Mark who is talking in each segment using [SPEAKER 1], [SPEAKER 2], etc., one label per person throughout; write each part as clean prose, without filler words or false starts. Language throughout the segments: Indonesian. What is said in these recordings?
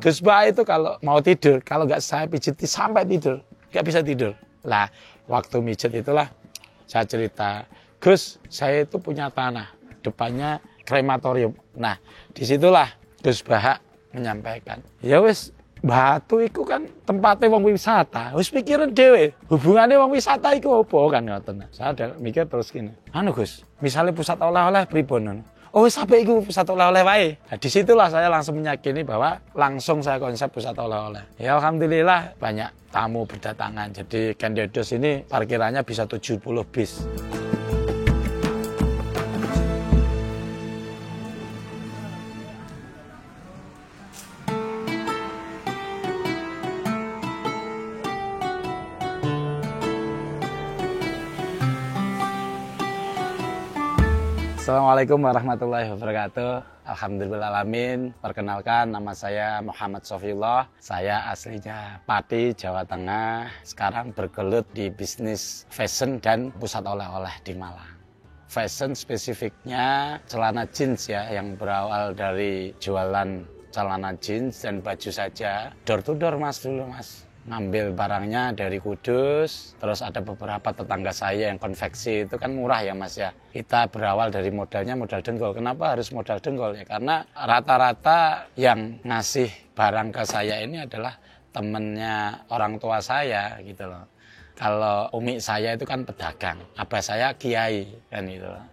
[SPEAKER 1] Gus Bah itu kalau mau tidur, kalau nggak saya pijiti sampai tidur, nggak bisa tidur. Lah, waktu mijet itulah saya cerita, Gus, saya itu punya tanah, depannya krematorium. Nah, disitulah Gus Bah menyampaikan, ya wis, Batu itu kan tempatnya wong wisata, wis pikirin dhewe, hubungannya wong wisata itu apa kan ngoten. Saya ada mikir terus gini, anu Gus, misalnya pusat oleh-oleh pripun? Oh sampai itu pusat oleh-oleh wae. Nah, disitulah saya langsung meyakini bahwa langsung saya konsep pusat oleh-oleh. Ya alhamdulillah banyak tamu berdatangan. Jadi Kendedos ini parkirannya bisa 70 bis. Assalamualaikum warahmatullahi wabarakatuh. Alhamdulillahalamin. Perkenalkan, nama saya Muhammad Sofiullah. Saya aslinya Pati, Jawa Tengah. Sekarang bergelut di bisnis fashion dan pusat oleh-oleh di Malang. Fashion spesifiknya celana jeans ya, yang berawal dari jualan celana jeans dan baju saja. Door to door mas dulu mas. Ngambil barangnya dari Kudus, terus ada beberapa tetangga saya yang konveksi, itu kan murah ya mas ya. Kita berawal dari modalnya modal dengkul. Kenapa harus modal dengkul ya? Karena rata-rata yang ngasih barang ke saya ini adalah temennya orang tua saya gitu loh. Kalau umi saya itu kan pedagang, abah saya kiai kan gitu loh.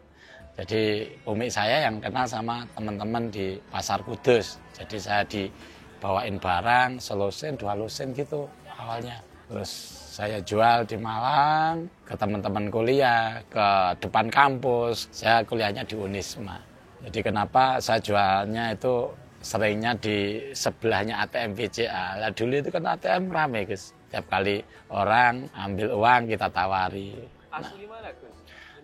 [SPEAKER 1] Jadi umi saya yang kenal sama teman-teman di Pasar Kudus. Jadi saya dibawain barang, selusin, 2 lusin gitu awalnya. Terus saya jual di Malang ke teman-teman kuliah, ke depan kampus. Saya kuliahnya di Unisma. Jadi kenapa saya jualnya itu seringnya di sebelahnya ATM BCA. Lah dulu itu kan ATM rame Gus. Tiap kali orang ambil uang kita tawari.
[SPEAKER 2] Asli mana Gus?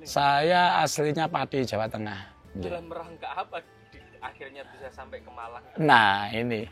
[SPEAKER 1] Saya aslinya Pati, Jawa Tengah.
[SPEAKER 2] Dalam rangka apa akhirnya bisa sampai ke Malang?
[SPEAKER 1] Nah ini,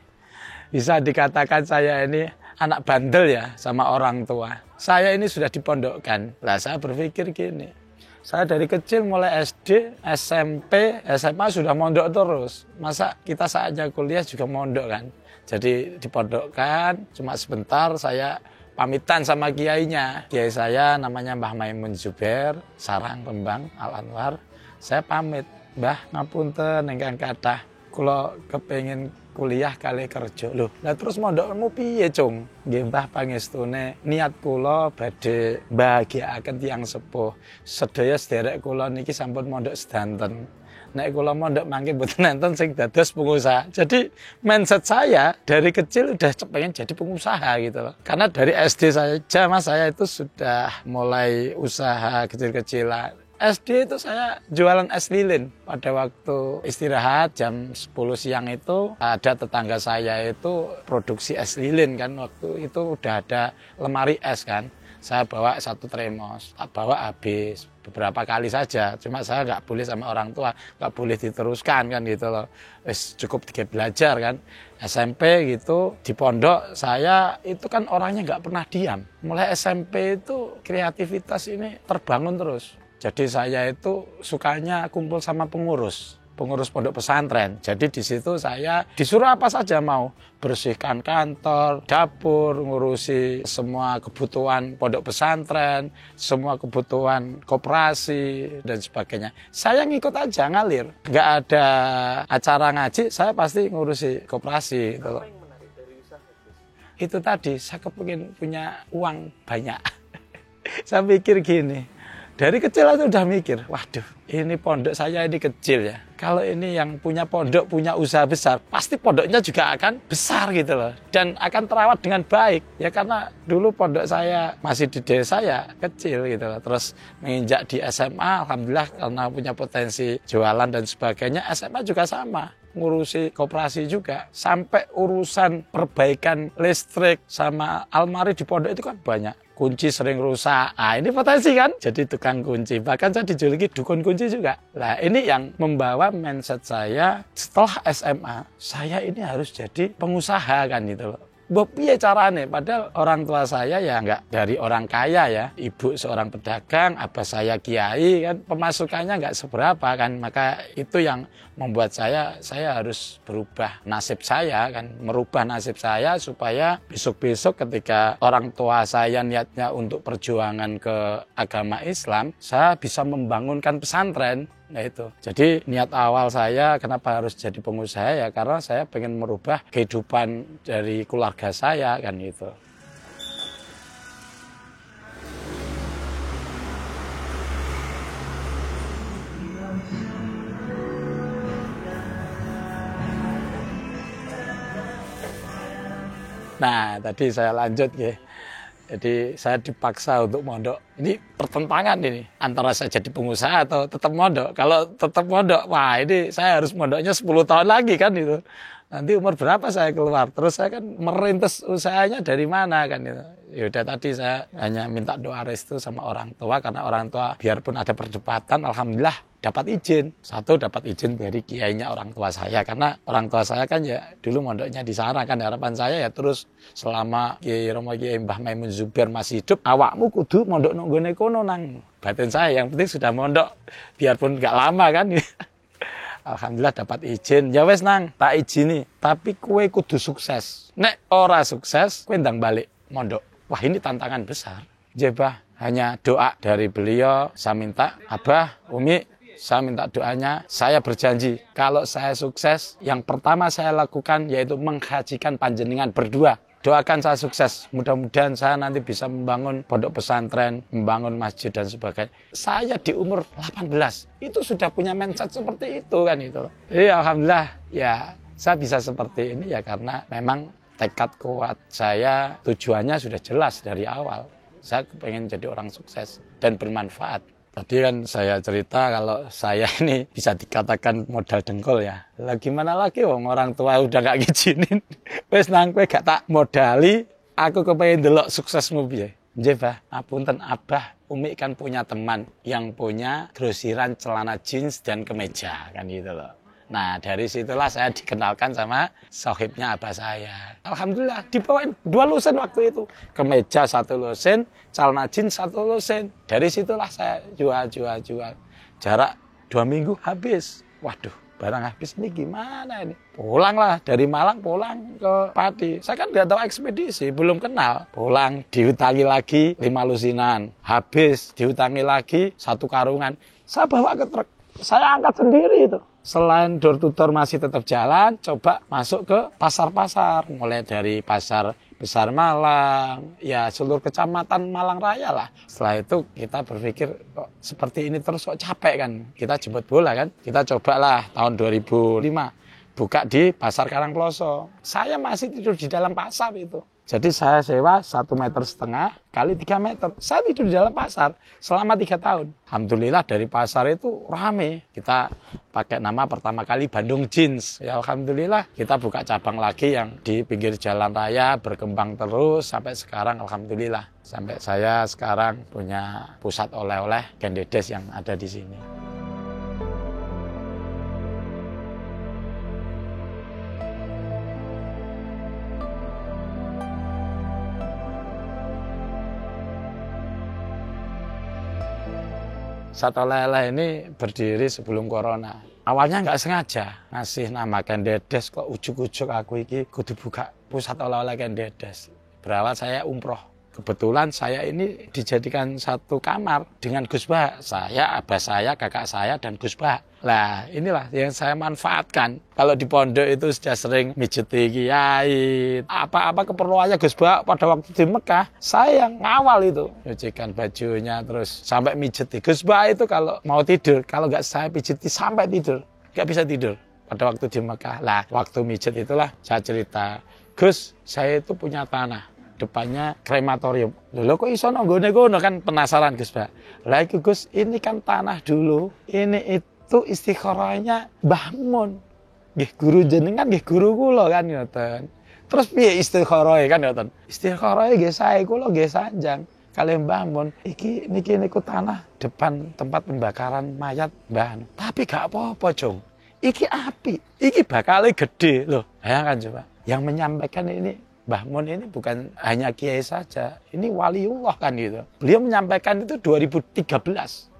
[SPEAKER 1] bisa dikatakan saya ini anak bandel ya sama orang tua. Saya ini sudah dipondokkan. Lah saya berpikir gini, saya dari kecil mulai SD, SMP, SMA sudah mondok terus. Masa kita saatnya kuliah juga mondok kan? Jadi dipondokkan, cuma sebentar saya pamitan sama kiainya. Kiai saya namanya Mbah Maimun Zubair, Sarang Rembang Al-Anwar. Saya pamit, Mbah ngapunten ingkang kathah, kula kepengin kuliah kali kerja. Loh, lah terus mondokmu piye, Cung? Nggih, Mbah pangestune niat kula badhe mbahagiakaken tiyang sepuh. Sedaya sederek kula niki sampun mondok sedanten. Nek kula mondok mangke mboten enten sing dados pengusaha. Jadi mindset saya dari kecil udah pengen jadi pengusaha gitu loh. Karena dari SD saja Mas saya itu sudah mulai usaha kecil-kecilan. SD itu saya jualan es lilin. Pada waktu istirahat jam 10 siang itu ada tetangga saya itu produksi es lilin kan. Waktu itu udah ada lemari es kan. Saya bawa 1 tremos, bawa habis beberapa kali saja. Cuma saya nggak boleh sama orang tua, nggak boleh diteruskan kan gitu loh. Cukup belajar kan. SMP gitu di pondok saya itu kan orangnya nggak pernah diam. Mulai SMP itu kreativitas ini terbangun terus. Jadi saya itu sukanya kumpul sama pengurus pondok pesantren. Jadi di situ saya disuruh apa saja mau, bersihkan kantor, dapur, ngurusi semua kebutuhan pondok pesantren, semua kebutuhan koperasi dan sebagainya. Saya ngikut aja ngalir. Nggak ada acara ngaji, saya pasti ngurusi koperasi.
[SPEAKER 2] Apa yang menarik dari usaha Gus?
[SPEAKER 1] Itu tadi saya kepengin punya uang banyak. Saya pikir gini. Dari kecil aku udah mikir, waduh ini pondok saya ini kecil ya. Kalau ini yang punya pondok, punya usaha besar, pasti pondoknya juga akan besar gitu loh. Dan akan terawat dengan baik. Ya karena dulu pondok saya masih di desa ya kecil gitu loh. Terus menginjak di SMA, alhamdulillah karena punya potensi jualan dan sebagainya, SMA juga sama. Ngurusi koperasi juga. Sampai urusan perbaikan listrik sama almari di pondok itu kan banyak. Kunci sering rusak. Ah ini potensi kan? Jadi tukang kunci. Bahkan saya dijuluki dukun kunci juga. Nah ini yang membawa mindset saya setelah SMA. Saya ini harus jadi pengusaha kan gitu loh. Mbok piye carane? Padahal orang tua saya ya nggak dari orang kaya ya. Ibu seorang pedagang, abah saya kiai kan, pemasukannya nggak seberapa kan. Maka itu yang membuat saya harus berubah nasib saya kan, merubah nasib saya supaya besok-besok ketika orang tua saya niatnya untuk perjuangan ke agama Islam, saya bisa membangunkan pesantren. Nah itu. Jadi niat awal saya kenapa harus jadi pengusaha ya karena saya pengen merubah kehidupan dari keluarga saya kan gitu. Nah, tadi saya lanjut ya. Jadi saya dipaksa untuk mondok. Ini pertentangan ini antara saya jadi pengusaha atau tetap mondok. Kalau tetap mondok, wah ini saya harus mondoknya 10 tahun lagi kan itu. Nanti umur berapa saya keluar? Terus saya kan merintis usahanya dari mana kan itu. Yaudah tadi saya hanya minta doa restu sama orang tua karena orang tua biarpun ada perdebatan, alhamdulillah dapat izin. Satu dapat izin dari kiainya orang tua saya karena orang tua saya kan ya dulu mondoknya di sana kan harapan saya ya terus selama Kiai Romo Kiai Mbah Maimun Zubair masih hidup awakmu kudu mondok nang nggone kono nang batin saya yang penting sudah mondok biarpun enggak lama kan. Alhamdulillah dapat izin. Ya wes nang tak izini tapi kue kudu sukses. Nek ora sukses kue ndang balik mondok. Wah ini tantangan besar. Jebah hanya doa dari beliau. Saya minta Abah, Umi, saya minta doanya. Saya berjanji kalau saya sukses, yang pertama saya lakukan yaitu menghajikan panjenengan berdua. Doakan saya sukses. Mudah-mudahan saya nanti bisa membangun pondok pesantren, membangun masjid dan sebagainya. Saya di umur 18 itu sudah punya mindset seperti itu kan itu. Iya alhamdulillah ya saya bisa seperti ini ya karena memang tekad kuat saya, tujuannya sudah jelas dari awal. Saya pengen jadi orang sukses dan bermanfaat. Tadi kan saya cerita kalau saya ini bisa dikatakan modal dengkul ya. Lah gimana lagi wong orang tua udah gak ngizinin. Wes nang kowe gak tak modali, aku kepengin delok suksesmu piye. Nggih, Bah. Apunten Abah, Umi kan punya teman yang punya grosiran celana jeans dan kemeja kan gitu loh. Nah, dari situlah saya dikenalkan sama sohibnya abah saya. Alhamdulillah, dibawain 2 lusin waktu itu. Kemeja 1 lusin, celana jeans 1 lusin. Dari situlah saya jual. Jarak 2 minggu habis. Waduh, barang habis ini gimana ini? Pulanglah, dari Malang pulang ke Pati. Saya kan nggak tahu ekspedisi, belum kenal. Pulang, diutangi lagi 5 lusinan. Habis, diutangi lagi 1 karungan. Saya bawa ke truk. Saya angkat sendiri itu. Selain door to door masih tetap jalan, coba masuk ke pasar-pasar. Mulai dari pasar besar Malang, ya seluruh kecamatan Malang Raya lah. Setelah itu kita berpikir, kok seperti ini terus kok capek kan. Kita jemput bola kan. Kita cobalah tahun 2005 buka di Pasar Karangploso. Saya masih tidur di dalam pasar itu. Jadi saya sewa 1,5 meter kali 3 meter. Saya tidur di dalam pasar selama 3 tahun. Alhamdulillah dari pasar itu rame. Kita pakai nama pertama kali Bandung Jeans. Ya alhamdulillah kita buka cabang lagi yang di pinggir jalan raya berkembang terus sampai sekarang alhamdulillah. Sampai saya sekarang punya pusat oleh-oleh Gendedes yang ada di sini. Pusat oleh-oleh ini berdiri sebelum corona. Awalnya nggak sengaja ngasih nama Gendedes, kok ujuk-ujuk aku iki kudu buka pusat oleh-oleh Gendedes. Berawal saya umroh. Kebetulan saya ini dijadikan satu kamar dengan Gus Bah. Saya, abah saya, kakak saya, dan Gus Bah. Lah inilah yang saya manfaatkan. Kalau di pondok itu sudah sering mijeti kiai. Apa-apa keperluannya Gus Bah pada waktu di Mekah, saya yang ngawal itu. Nyucikan bajunya, terus sampai mijeti. Gus Bah itu kalau mau tidur, kalau nggak saya pijeti sampai tidur. Nggak bisa tidur pada waktu di Mekah. Lah waktu mijet itulah saya cerita, Gus, saya itu punya tanah. Depannya krematorium. Loh kok iso nggone-ngono kan penasaran Gus Bah. Lah iku Gus, ini kan tanah dulu. Ini itu istikharahnya Mbah Mun. Nggih guru jenengan nggih guru kula kan ngoten. Terus piye istikharahe kan ngoten. Istikharahe nggih sae kula nggih sanjang kalih Mbah Mun. Iki niku tanah depan tempat pembakaran mayat Mbah. Tapi gak apa-apa, Jong. Iki api. Iki bakal gede loh. Ya kan coba. Yang menyampaikan ini Mbah Mun ini bukan hanya kiai saja, ini waliullah kan gitu. Beliau menyampaikan itu 2013,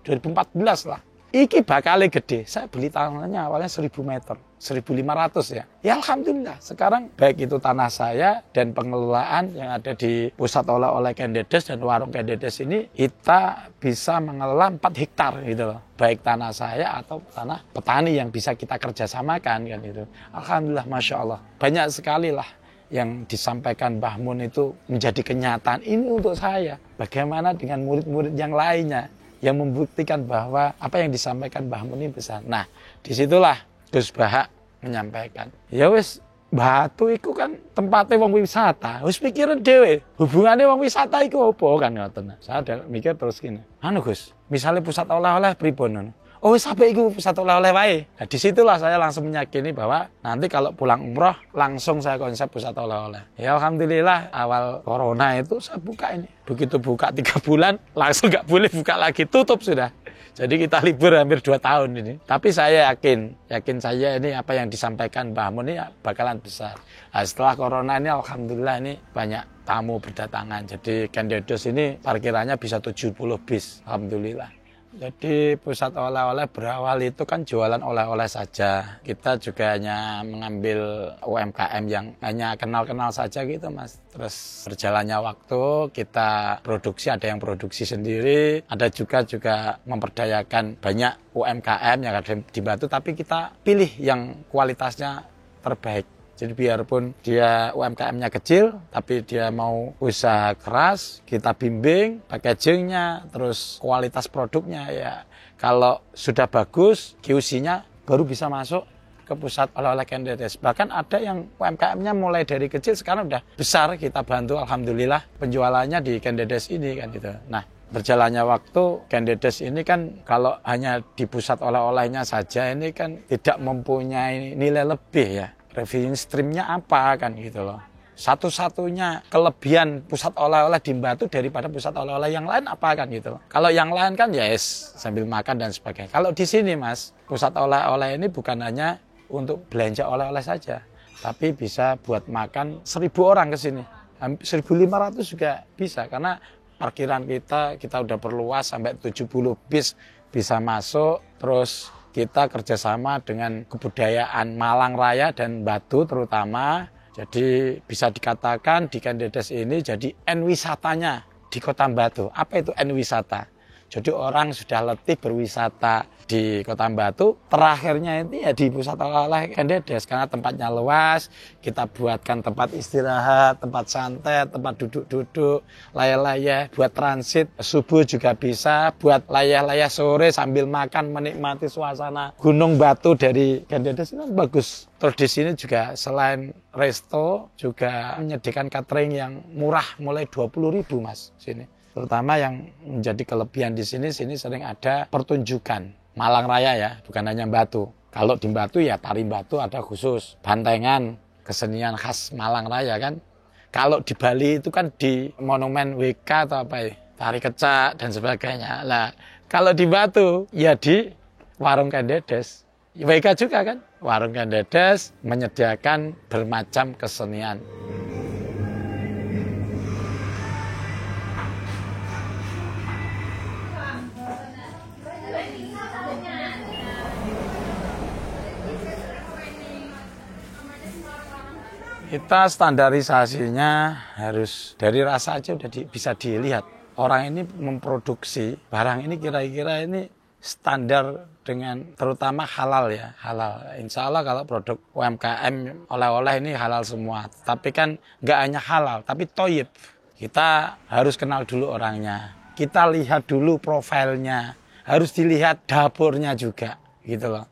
[SPEAKER 1] 2014 lah. Iki bakal gede, saya beli tanahnya awalnya 1000 meter, 1500 ya. Ya alhamdulillah, sekarang baik itu tanah saya dan pengelolaan yang ada di pusat oleh-oleh Kendedes dan warung Kendedes ini, kita bisa mengelola 4 hektar gitu loh. Baik tanah saya atau tanah petani yang bisa kita kerjasamakan kan itu. Alhamdulillah, Masya Allah, banyak sekali lah yang disampaikan Mbah Mun itu menjadi kenyataan. Ini untuk saya. Bagaimana dengan murid-murid yang lainnya yang membuktikan bahwa apa yang disampaikan Mbah Mun ini besar. Nah, disitulah Gus Bahak menyampaikan. Ya wis, Batu itu kan tempatnya wong wisata. Wis pikirin dhewe, hubungannya wong wisata itu apa kan ngoten. Saya mikir terus gini. Anu Gus, misalnya pusat oleh-oleh pripun? Oh sampai itu pusat oleh-oleh wae. Nah, disitulah saya langsung meyakini bahwa nanti kalau pulang umroh langsung saya konsep pusat oleh-oleh. Ya alhamdulillah awal corona itu saya buka ini. Begitu buka 3 bulan langsung nggak boleh buka lagi, tutup sudah. Jadi kita libur hampir 2 tahun ini. Tapi saya yakin saya ini apa yang disampaikan Mbah Mun ini bakalan besar. Nah, setelah corona ini alhamdulillah ini banyak tamu berdatangan. Jadi Kendedes ini parkirannya bisa 70 bis, alhamdulillah. Jadi pusat oleh-oleh berawal itu kan jualan oleh-oleh saja. Kita juga hanya mengambil UMKM yang hanya kenal-kenal saja gitu Mas. Terus berjalannya waktu kita produksi, ada yang produksi sendiri. Ada juga memperdayakan banyak UMKM yang ada di Batu. Tapi kita pilih yang kualitasnya terbaik. Jadi biarpun dia UMKM-nya kecil, tapi dia mau usaha keras, kita bimbing, packaging-nya, terus kualitas produknya ya. Kalau sudah bagus, QC-nya baru bisa masuk ke pusat oleh-oleh Kendedes. Bahkan ada yang UMKM-nya mulai dari kecil, sekarang udah besar, kita bantu alhamdulillah penjualannya di Kendedes ini kan gitu. Nah, berjalannya waktu, Kendedes ini kan kalau hanya di pusat oleh-olehnya saja ini kan tidak mempunyai nilai lebih ya. Revenue stream-nya apa kan gitu loh. Satu-satunya kelebihan pusat oleh-oleh di Batu daripada pusat oleh-oleh yang lain apa kan gitu loh. Kalau yang lain kan ya sambil makan dan sebagainya. Kalau di sini Mas, pusat oleh-oleh ini bukan hanya untuk belanja oleh-oleh saja, tapi bisa buat makan 1000 orang ke sini. 1500 juga bisa karena parkiran kita udah perluas sampai 70 bis bisa masuk. Terus kita kerjasama dengan kebudayaan Malang Raya dan Batu terutama. Jadi bisa dikatakan di Kendedes ini jadi N-wisatanya di Kota Batu. Apa itu N-wisata? Jadi orang sudah letih berwisata di Kota Batu, terakhirnya itu ya di pusat oleh-oleh Kendedes karena tempatnya luas, kita buatkan tempat istirahat, tempat santai, tempat duduk-duduk, layah-layah, buat transit, subuh juga bisa, buat layah-layah sore sambil makan menikmati suasana Gunung Batu dari Kendedes itu bagus. Terus di sini juga selain resto juga menyediakan catering yang murah mulai 20.000 Mas sini. Terutama yang menjadi kelebihan di sini sering ada pertunjukan Malang Raya ya, bukan hanya Batu. Kalau di Batu ya tari Batu ada khusus, bantengan, kesenian khas Malang Raya kan. Kalau di Bali itu kan di monumen WK atau apa ya, tari kecak dan sebagainya. Nah, kalau di Batu ya di warung Kendedes. WK juga kan, warung Kendedes menyediakan bermacam kesenian. Kita standarisasinya harus dari rasa aja udah bisa dilihat. Orang ini memproduksi barang ini kira-kira ini standar dengan terutama halal ya, halal. Insya Allah kalau produk UMKM oleh-oleh ini halal semua. Tapi kan nggak hanya halal, tapi toyib. Kita harus kenal dulu orangnya. Kita lihat dulu profilnya. Harus dilihat dapurnya juga, gitu loh.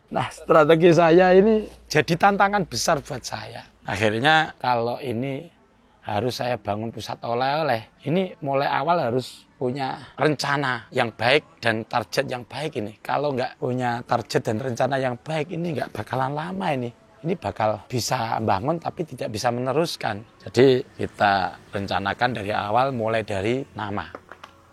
[SPEAKER 1] Nah, strategi saya ini jadi tantangan besar buat saya. Akhirnya kalau ini harus saya bangun pusat oleh-oleh. Ini mulai awal harus punya rencana yang baik dan target yang baik ini. Kalau nggak punya target dan rencana yang baik ini nggak bakalan lama ini. Ini bakal bisa bangun tapi tidak bisa meneruskan. Jadi kita rencanakan dari awal mulai dari nama.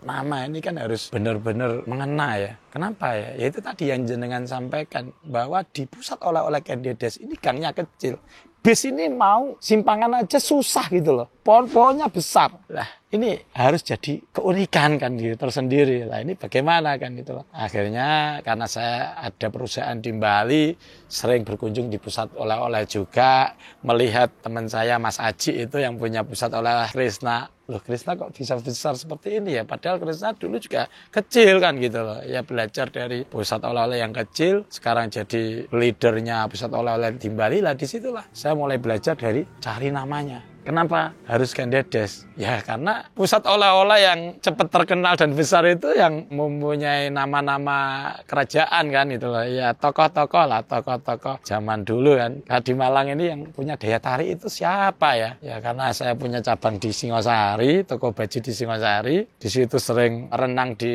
[SPEAKER 1] Nama ini kan harus benar-benar mengena ya. Kenapa ya? Ya itu tadi yang jenengan sampaikan bahwa di pusat oleh-oleh Kendedes ini gangnya kecil. bis ini mau simpangan aja susah gitu loh. Pohon-pohonnya besar. Lah, ini harus jadi keunikan kan gitu tersendiri. Lah, ini bagaimana kan gitu loh. Akhirnya karena saya ada perusahaan di Bali, sering berkunjung di pusat oleh-oleh juga, melihat teman saya Mas Aji itu yang punya pusat oleh-oleh Krisna. Loh, Krisna kok bisa besar seperti ini ya? Padahal Krisna dulu juga kecil kan gitu loh. Ya belajar dari pusat oleh-oleh yang kecil, sekarang jadi leadernya pusat oleh-oleh di Bali. Lah disitulah saya mulai belajar dari cari namanya. Kenapa harus Kendedes? Ya karena pusat oleh-oleh yang cepat terkenal dan besar itu yang mempunyai nama-nama kerajaan kan gitu loh. Ya tokoh-tokoh lah, tokoh-tokoh zaman dulu kan. Nah, di Malang ini yang punya daya tarik itu siapa ya? Ya karena saya punya cabang di Singosari, toko baju di Singosari. Di situ sering renang di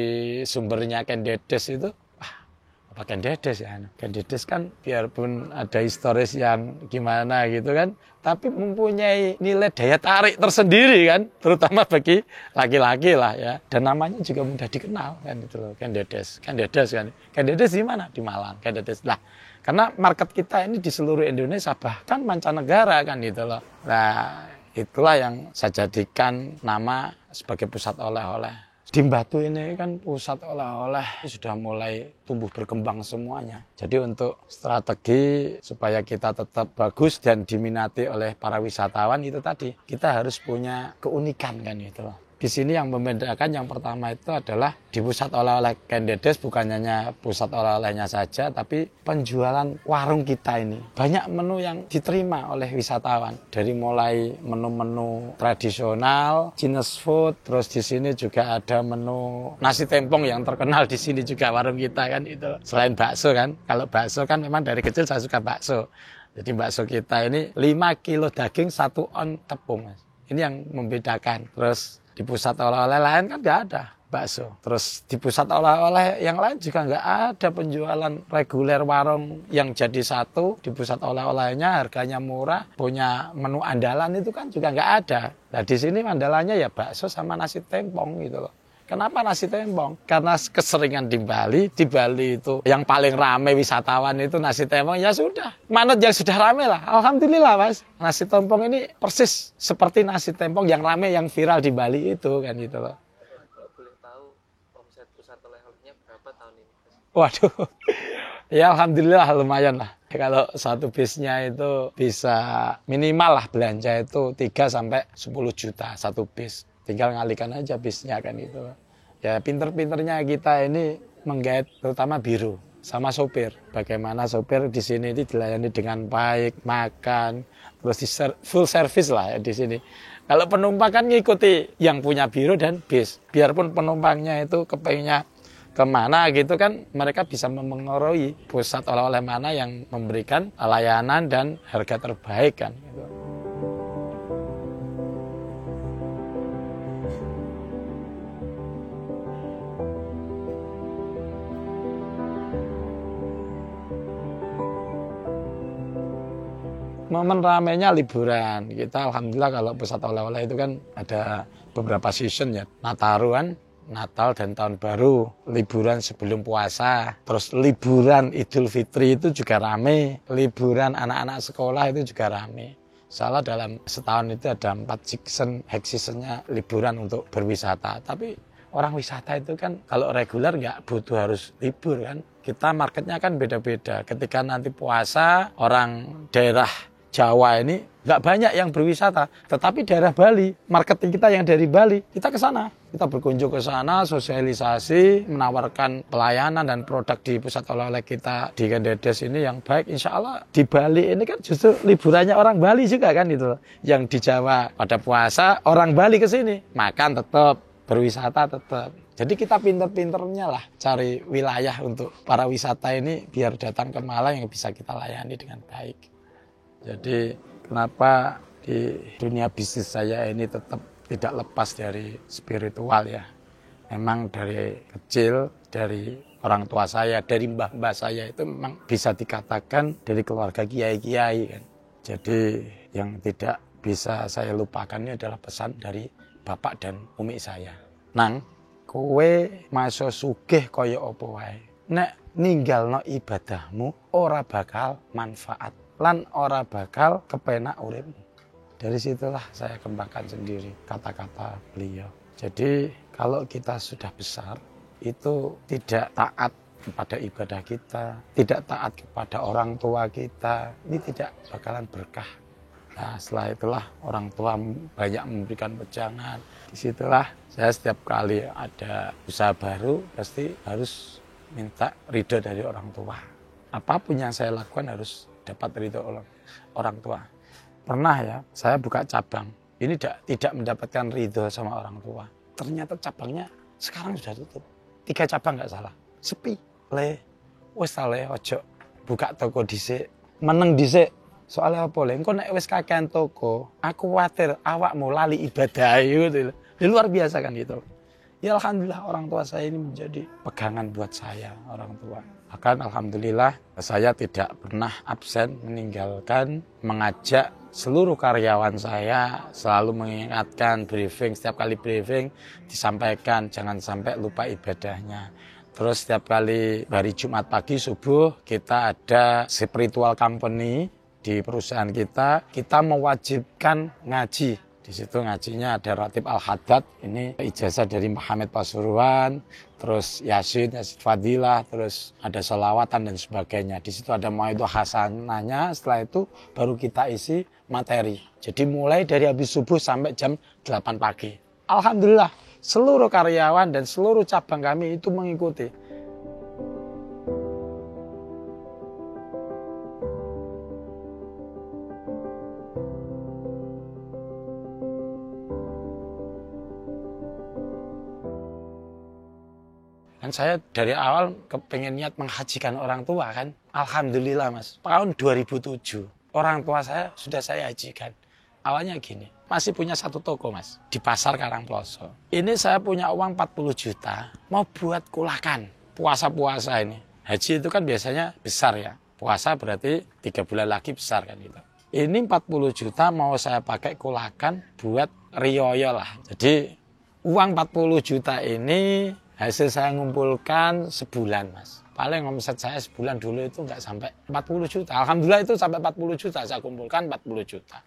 [SPEAKER 1] sumbernya Kendedes itu. Apa Kendedes ya? Kendedes kan biarpun ada historis yang gimana gitu kan, tapi mempunyai nilai daya tarik tersendiri kan, terutama bagi laki-laki lah ya. Dan namanya juga mudah dikenal kan gitu loh, Kendedes. Kendedes kan. Kendedes di mana? Di Malang. Kendedes lah. Karena market kita ini di seluruh Indonesia bahkan mancanegara kan gitu loh. Nah, itulah yang saya jadikan nama sebagai pusat oleh-oleh. Di Batu ini kan pusat oleh-oleh sudah mulai tumbuh berkembang semuanya. Jadi untuk strategi supaya kita tetap bagus dan diminati oleh para wisatawan itu tadi, kita harus punya keunikan kan gitu loh. Di sini yang membedakan yang pertama itu adalah di pusat oleh-oleh Kendedes bukan hanya pusat oleh-olehnya saja, tapi penjualan warung kita ini. Banyak menu yang diterima oleh wisatawan. Dari mulai menu-menu tradisional, Chinese food, terus di sini juga ada menu nasi tempong yang terkenal di sini juga warung kita kan itu. Selain bakso kan, kalau bakso kan memang dari kecil saya suka bakso. Jadi bakso kita ini 5 kilo daging, 1 on tepung. Ini yang membedakan. Terus di pusat oleh-oleh lain kan nggak ada bakso. Terus di pusat oleh-oleh yang lain juga nggak ada penjualan reguler warung yang jadi satu. Di pusat oleh-olehnya harganya murah, punya menu andalan itu kan juga nggak ada. Nah di sini andalannya ya bakso sama nasi tempong gitu loh. Kenapa nasi tempong? Karena keseringan di Bali itu yang paling rame wisatawan itu nasi tempong, ya sudah. Manut yang sudah rame lah, alhamdulillah mas. Nasi tempong ini persis seperti nasi tempong yang rame, yang viral di Bali itu kan gitu loh.
[SPEAKER 2] Kalau boleh tahu omset pusat oleh-olehnya berapa tahun ini?
[SPEAKER 1] Waduh, ya alhamdulillah lumayan lah. Kalau satu bisnya itu bisa minimal lah belanja itu 3 sampai 10 juta satu bis. Tinggal ngalihkan aja bisnya kan itu. Ya pinter-pinternya kita ini menggait terutama biru sama sopir. Bagaimana sopir di sini ini dilayani dengan baik, makan, terus di full service lah ya di sini. Kalau penumpang kan ngikuti yang punya biru dan bis. Biarpun penumpangnya itu kepengennya kemana gitu kan, mereka bisa memengaruhi pusat oleh-oleh mana yang memberikan layanan dan harga terbaik kan gitu. Momen ramenya liburan. Kita alhamdulillah kalau pusat oleh-oleh itu kan ada beberapa season ya. Nataruan, Natal dan Tahun Baru, liburan sebelum puasa, terus liburan Idul Fitri itu juga rame, liburan anak-anak sekolah itu juga rame. Salah dalam setahun itu ada 4 season, high seasonnya liburan untuk berwisata. Tapi orang wisata itu kan kalau reguler nggak butuh harus libur kan. Kita marketnya kan beda-beda. Ketika nanti puasa, orang daerah Jawa ini nggak banyak yang berwisata, tetapi daerah Bali, marketing kita yang dari Bali, kita ke sana. Kita berkunjung ke sana, sosialisasi, menawarkan pelayanan dan produk di pusat oleh-oleh kita di Kendedes ini yang baik. Insya Allah di Bali ini kan justru liburannya orang Bali juga kan itu. Yang di Jawa pada puasa, orang Bali ke sini, makan tetap, berwisata tetap. Jadi kita pinter-pinternya lah cari wilayah untuk para wisata ini biar datang ke Malang yang bisa kita layani dengan baik. Jadi kenapa di dunia bisnis saya ini tetap tidak lepas dari spiritual ya. Memang dari kecil, dari orang tua saya, dari mbah-mbah saya itu memang bisa dikatakan dari keluarga kiai-kiai kan. Jadi yang tidak bisa saya lupakan ini adalah pesan dari bapak dan umi saya. Nang, kowe masuk sugih kaya apa wae. Nek ninggalno ibadahmu ora bakal manfaat. lan ora bakal kepenak uripmu. Dari situlah saya kembangkan sendiri kata-kata beliau. Jadi kalau kita sudah besar, itu tidak taat kepada ibadah kita, tidak taat kepada orang tua kita, ini tidak bakalan berkah. Nah, setelah itulah orang tua banyak memberikan wejangan. Disitulah saya setiap kali ada usaha baru, pasti harus minta ridho dari orang tua. Apapun yang saya lakukan harus dapat ridho orang tua. Pernah ya, saya buka cabang. Ini tidak mendapatkan ridho sama orang tua. Ternyata cabangnya sekarang sudah tutup. 3 cabang nggak salah. Sepi. Wis ojo buka toko dhisik. Meneng dhisik. Soalnya apa le? Engko nek wis kakean toko, aku khawatir awakmu lali ibadah gitu. Luar biasa kan itu. Ya alhamdulillah orang tua saya ini menjadi pegangan buat saya, orang tua. Bahkan alhamdulillah saya tidak pernah absen meninggalkan mengajak seluruh karyawan saya, selalu mengingatkan briefing, setiap kali briefing disampaikan jangan sampai lupa ibadahnya. Terus setiap kali hari Jumat pagi subuh kita ada spiritual company di perusahaan kita mewajibkan ngaji. Di situ ngajinya ada Ratib Al-Haddad, ini ijazah dari Muhammad Pasuruan, terus Yasin Fadilah, terus ada sholawatan dan sebagainya. Di situ ada Mauidhah Hasanahnya, setelah itu baru kita isi materi. Jadi mulai dari habis subuh sampai jam 8 pagi. Alhamdulillah, seluruh karyawan dan seluruh cabang kami itu mengikuti. Kan saya dari awal kepengen niat menghajikan orang tua kan. Alhamdulillah mas, tahun 2007 orang tua saya sudah saya hajikan. Awalnya gini, masih punya 1 toko mas, di pasar Karangploso. Ini saya punya uang 40 juta, mau buat kulakan, puasa-puasa ini. Haji itu kan biasanya besar ya, puasa berarti 3 bulan lagi besar kan gitu. Ini 40 juta mau saya pakai kulakan buat riyoyo lah. Jadi uang 40 juta ini hasil saya ngumpulkan sebulan mas. Paling omset saya sebulan dulu itu nggak sampai 40 juta. Alhamdulillah itu sampai 40 juta. Saya kumpulkan 40 juta.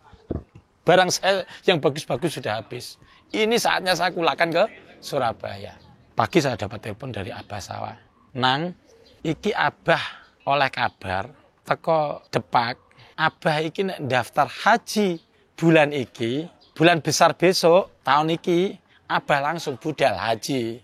[SPEAKER 1] Barang saya yang bagus-bagus sudah habis. Ini saatnya saya kulakan ke Surabaya. Pagi saya dapat telepon dari Abah Sawah. Nang, iki Abah oleh kabar teko Depak. Abah iki nek daftar haji bulan iki, bulan besar besok, tahun iki, Abah langsung budal haji.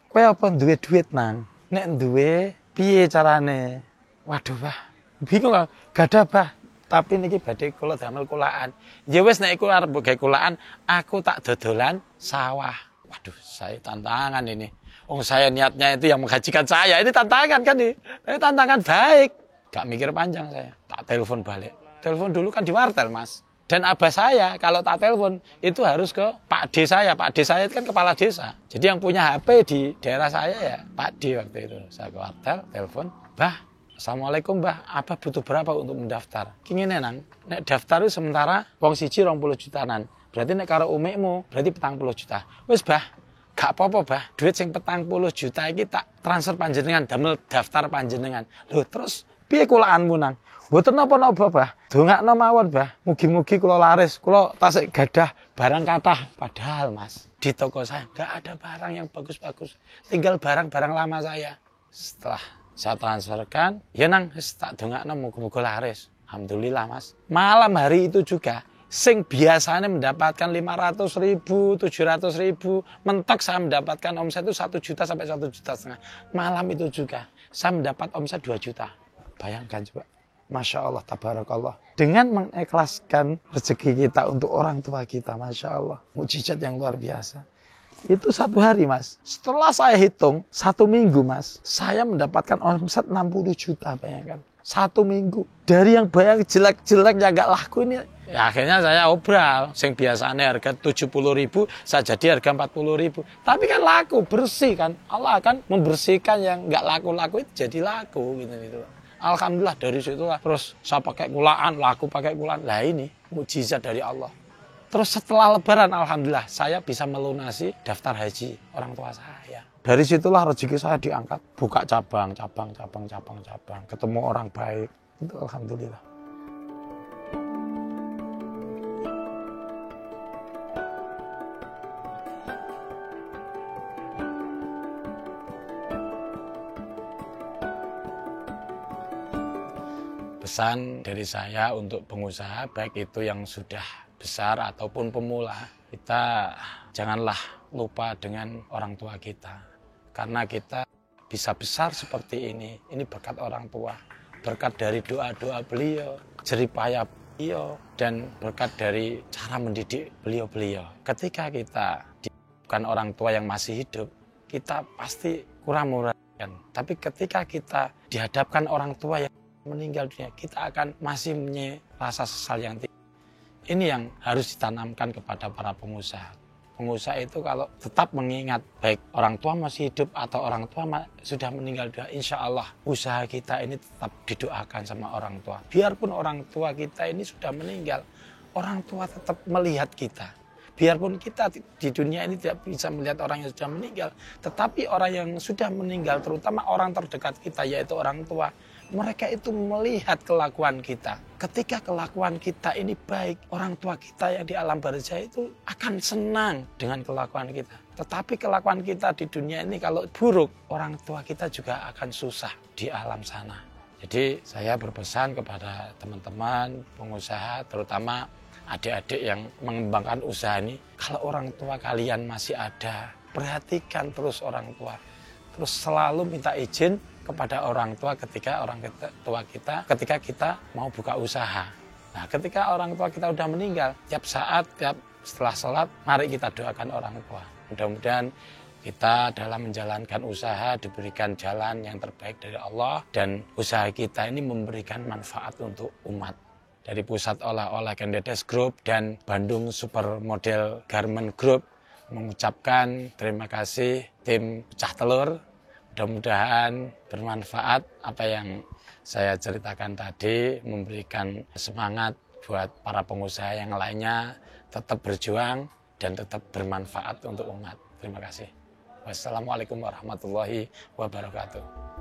[SPEAKER 1] Kowe apa duwe duit nang? Nek duwe piye carane? Waduh, Bah. Bingung ah, gak ada, Bah. Tapi niki badhe kula damel kulaan. Ya wis nek iku arep gawe kulaan, aku tak dodolan sawah. Waduh, saya tantangan ini. Saya niatnya itu yang menghajikan saya. Ini tantangan kan nih. Ini tantangan baik. Gak mikir panjang saya. Tak telepon balik. Telepon dulu kan di wartel, Mas. Dan abah saya kalau tak telepon itu harus ke Pak D saya. Pak D saya itu kan kepala desa. Jadi yang punya HP di daerah saya ya Pak D waktu itu. Saya ke wartel, telepon, Bah, Assalamualaikum Bah, Abah butuh berapa untuk mendaftar? Kini nang, nek daftar itu sementara wong siji 20 jutanan. Berarti nek karo umikmu berarti 40 juta. Wis Bah, gak apa-apa Bah, duit sing 40 juta iki tak transfer panjenengan, damel daftar panjenengan. Loh terus piye kulaanmu nang? Mboten napa-napa, Bah. Dongakno mawon, Bah. Mugi-mugi kula laris, kula tasik gadah barang kathah. Padahal, Mas, di toko saya enggak ada barang yang bagus-bagus. Tinggal barang-barang lama saya. Setelah saya transferkan, ya nang tak dongakno muga-muga laris. Alhamdulillah, Mas. Malam hari itu juga sing biasanya mendapatkan 500.000, 700.000, mentok saya mendapatkan omset itu 1 juta sampai 1,5 juta. Malam itu juga saya mendapat omset 2 juta. Bayangkan coba. Masya Allah, tabarakallah. Dengan mengikhlaskan rezeki kita untuk orang tua kita, Masya Allah. Mukjizat yang luar biasa. Itu 1 hari, Mas. Setelah saya hitung, 1 minggu, Mas. Saya mendapatkan omset 60 juta, bayangkan. 1 minggu. Dari yang bayang jelek-jelek, yang gak laku ini. Ya, akhirnya saya obral. Yang biasanya harga 70.000, saya jadi harga 40.000. Tapi kan laku, bersih kan. Allah akan membersihkan yang gak laku-laku itu jadi laku. Gitu. Alhamdulillah dari situlah terus saya pakai kulaan, laku pakai kulaan. Lah ini mukjizat dari Allah. Terus setelah lebaran alhamdulillah saya bisa melunasi daftar haji orang tua saya. Dari situlah rezeki saya diangkat, buka cabang, ketemu orang baik. Itu alhamdulillah. Pesan dari saya untuk pengusaha, baik itu yang sudah besar ataupun pemula, kita janganlah lupa dengan orang tua kita. Karena kita bisa besar seperti ini berkat orang tua. Berkat dari doa-doa beliau, jerih payah beliau, dan berkat dari cara mendidik beliau-beliau. Ketika kita bukan orang tua yang masih hidup, kita pasti kurang memperhatikan. Tapi ketika kita dihadapkan orang tua yang meninggal dunia, kita akan masih punya rasa sesal yang tinggi. Ini yang harus ditanamkan kepada para pengusaha. Pengusaha itu kalau tetap mengingat baik orang tua masih hidup atau orang tua sudah meninggal dunia, insya Allah usaha kita ini tetap didoakan sama orang tua. Biarpun orang tua kita ini sudah meninggal, orang tua tetap melihat kita. Biarpun kita di dunia ini tidak bisa melihat orang yang sudah meninggal, tetapi orang yang sudah meninggal, terutama orang terdekat kita, yaitu orang tua, mereka itu melihat kelakuan kita. Ketika kelakuan kita ini baik, orang tua kita yang di alam barzah itu akan senang dengan kelakuan kita. Tetapi kelakuan kita di dunia ini kalau buruk, orang tua kita juga akan susah di alam sana. Jadi saya berpesan kepada teman-teman pengusaha, terutama adik-adik yang mengembangkan usaha ini, kalau orang tua kalian masih ada, perhatikan terus orang tua. Terus selalu minta izin kepada orang tua ketika kita mau buka usaha. Nah, ketika orang tua kita udah meninggal, tiap saat, setelah sholat, mari kita doakan orang tua. Mudah-mudahan kita dalam menjalankan usaha diberikan jalan yang terbaik dari Allah, dan usaha kita ini memberikan manfaat untuk umat. Dari Pusat Oleh-oleh Kendedes Group dan Bandung Supermodel Garment Group mengucapkan terima kasih tim Pecah Telur. Mudah-mudahan bermanfaat apa yang saya ceritakan tadi, memberikan semangat buat para pengusaha yang lainnya tetap berjuang dan tetap bermanfaat untuk umat. Terima kasih. Wassalamualaikum warahmatullahi wabarakatuh.